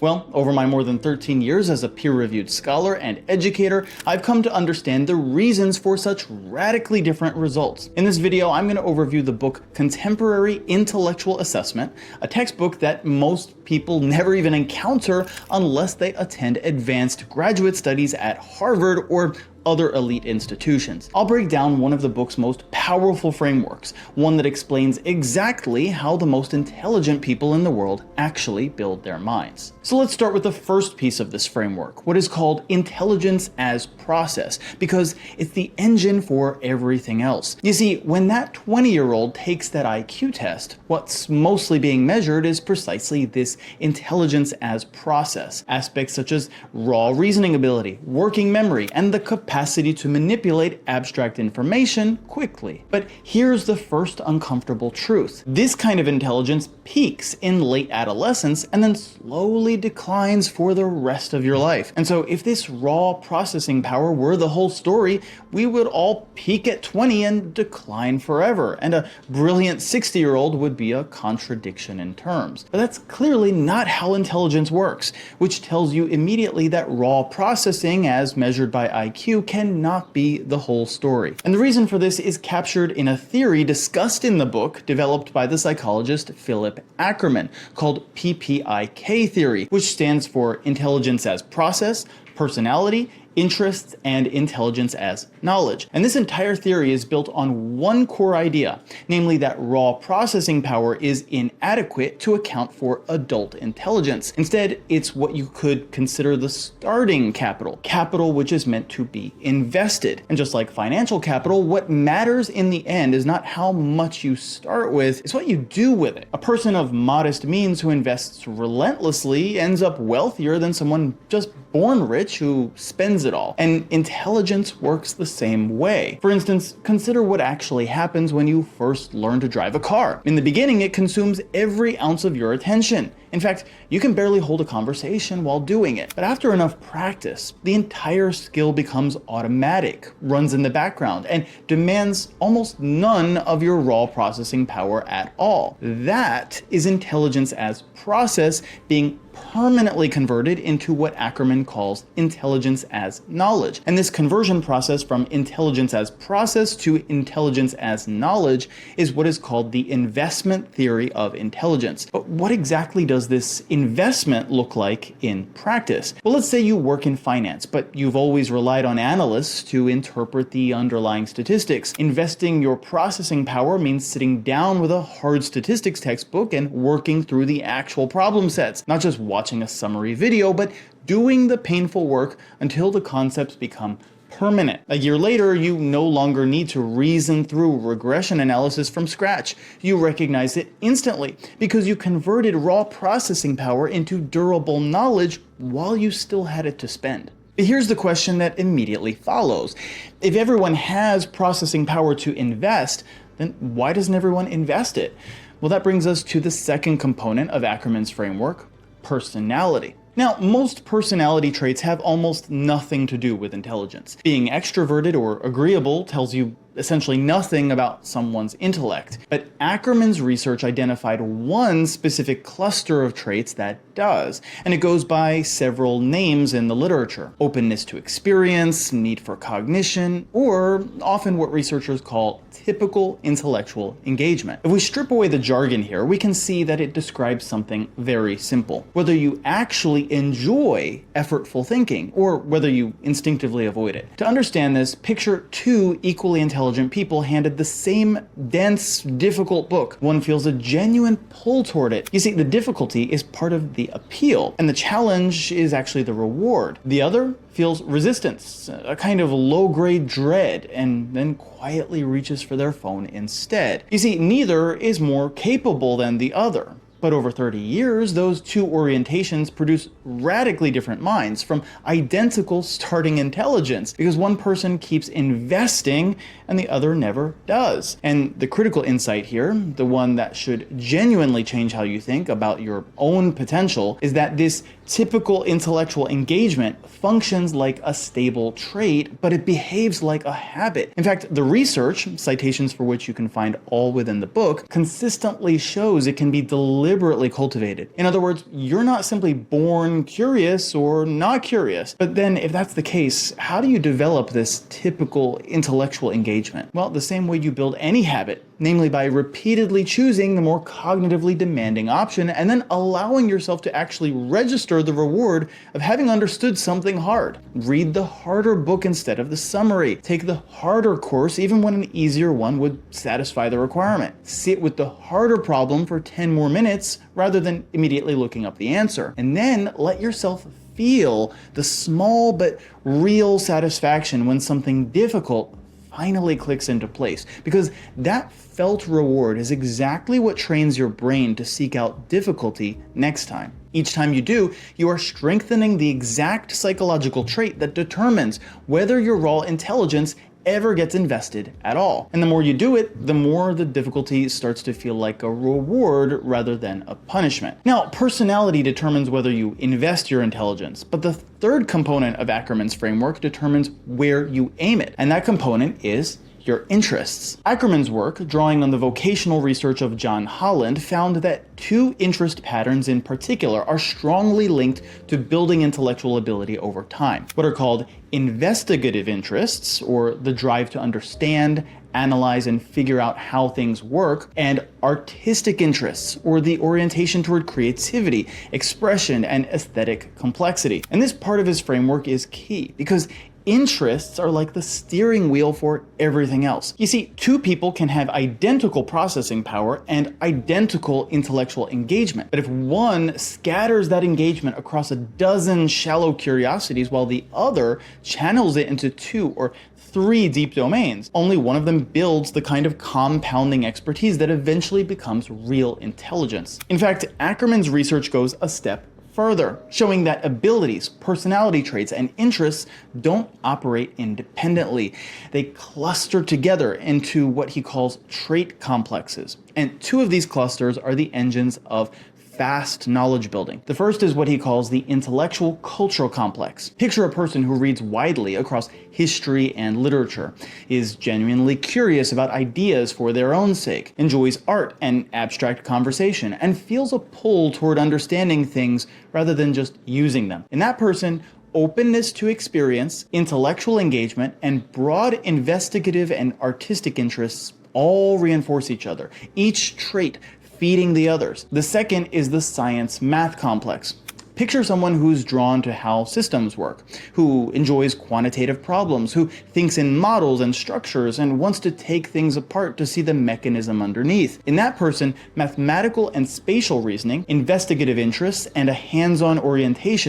Well, over my more than 13 years as a peer-reviewed scholar and educator, I've come to understand the reasons for such radically different results. In this video, I'm going to overview the book Contemporary Intellectual Assessment, a textbook that most people never even encounter unless they attend advanced graduate studies at Harvard or other elite institutions. I'll break down one of the book's most powerful frameworks, one that explains exactly how the most intelligent people in the world actually build their minds. So let's start with the first piece of this framework, what is called intelligence as process, because it's the engine for everything else. You see, when that 20-year-old takes that IQ test, what's mostly being measured is precisely this intelligence as process. Aspects such as raw reasoning ability, working memory, and the capacity to manipulate abstract information quickly. But here's the first uncomfortable truth. This kind of intelligence peaks in late adolescence and then slowly declines for the rest of your life. And so if this raw processing power were the whole story, we would all peak at 20 and decline forever. And a brilliant 60-year-old would be a contradiction in terms. But that's clearly not how intelligence works, which tells you immediately that raw processing, as measured by IQ, cannot be the whole story. And the reason for this is captured in a theory discussed in the book developed by the psychologist Philip Ackerman called PPIK theory, which stands for intelligence as process, personality, interests, and intelligence as knowledge. And this entire theory is built on one core idea, namely that raw processing power is inadequate to account for adult intelligence. Instead, it's what you could consider the starting capital which is meant to be invested. And just like financial capital, what matters in the end is not how much you start with, it's what you do with it. A person of modest means who invests relentlessly ends up wealthier than someone just born rich who spends it all. And intelligence works the same way. For instance, consider what actually happens when you first learn to drive a car. In the beginning, it consumes every ounce of your attention. In fact, you can barely hold a conversation while doing it. But after enough practice, the entire skill becomes automatic, runs in the background, and demands almost none of your raw processing power at all. That is intelligence as process being permanently converted into what Ackerman calls intelligence as knowledge. And this conversion process from intelligence as process to intelligence as knowledge is what is called the investment theory of intelligence. But what exactly does this investment look like in practice? Well, let's say you work in finance, but you've always relied on analysts to interpret the underlying statistics. Investing your processing power means sitting down with a hard statistics textbook and working through the actual problem sets, not just watching a summary video, but doing the painful work until the concepts become permanent. A year later, you no longer need to reason through regression analysis from scratch. You recognize it instantly because you converted raw processing power into durable knowledge while you still had it to spend. But here's the question that immediately follows. If everyone has processing power to invest, then why doesn't everyone invest it? Well, that brings us to the second component of Ackerman's framework, personality. Now, most personality traits have almost nothing to do with intelligence. Being extroverted or agreeable tells you essentially nothing about someone's intellect. But Ackerman's research identified one specific cluster of traits that does, and it goes by several names in the literature: openness to experience, need for cognition, or often what researchers call typical intellectual engagement. If we strip away the jargon here, we can see that it describes something very simple. Whether you actually enjoy effortful thinking or whether you instinctively avoid it. To understand this, picture two equally intelligent people handed the same dense, difficult book. One feels a genuine pull toward it. You see, the difficulty is part of the appeal, and the challenge is actually the reward. The other feels resistance, a kind of low-grade dread, and then quietly reaches for their phone instead. You see, neither is more capable than the other. But over 30 years, those two orientations produce radically different minds from identical starting intelligence, because one person keeps investing and the other never does. And the critical insight here, the one that should genuinely change how you think about your own potential, is that this typical intellectual engagement functions like a stable trait, but it behaves like a habit. In fact, the research, citations for which you can find all within the book, consistently shows it can be delivered deliberately cultivated. In other words, you're not simply born curious or not curious. But then if that's the case, how do you develop this typical intellectual engagement? Well, the same way you build any habit, namely by repeatedly choosing the more cognitively demanding option and then allowing yourself to actually register the reward of having understood something hard. Read the harder book instead of the summary. Take the harder course even when an easier one would satisfy the requirement. Sit with the harder problem for 10 more minutes rather than immediately looking up the answer. And then let yourself feel the small but real satisfaction when something difficult finally clicks into place, because that felt reward is exactly what trains your brain to seek out difficulty next time. Each time you do, you are strengthening the exact psychological trait that determines whether your raw intelligence ever gets invested at all. And the more you do it, the more the difficulty starts to feel like a reward rather than a punishment. Now, personality determines whether you invest your intelligence, but the third component of Ackerman's framework determines where you aim it, and that component is your interests. Ackerman's work, drawing on the vocational research of John Holland, found that two interest patterns in particular are strongly linked to building intellectual ability over time. What are called investigative interests, or the drive to understand, analyze, and figure out how things work, and artistic interests, or the orientation toward creativity, expression, and aesthetic complexity. And this part of his framework is key because interests are like the steering wheel for everything else. You see, two people can have identical processing power and identical intellectual engagement. But if one scatters that engagement across a dozen shallow curiosities while the other channels it into 2 or 3 deep domains, only one of them builds the kind of compounding expertise that eventually becomes real intelligence. In fact, Ackerman's research goes a step further, showing that abilities, personality traits, and interests don't operate independently. They cluster together into what he calls trait complexes. And 2 of these clusters are the engines of fast knowledge building. The first is what he calls the intellectual cultural complex. Picture a person who reads widely across history and literature, is genuinely curious about ideas for their own sake, enjoys art and abstract conversation, and feels a pull toward understanding things rather than just using them. In that person, openness to experience, intellectual engagement, and broad investigative and artistic interests all reinforce each other, each trait feeding the others. The second is the science-math complex. Picture someone who's drawn to how systems work, who enjoys quantitative problems, who thinks in models and structures, and wants to take things apart to see the mechanism underneath. In that person, mathematical and spatial reasoning, investigative interests, and a hands-on orientation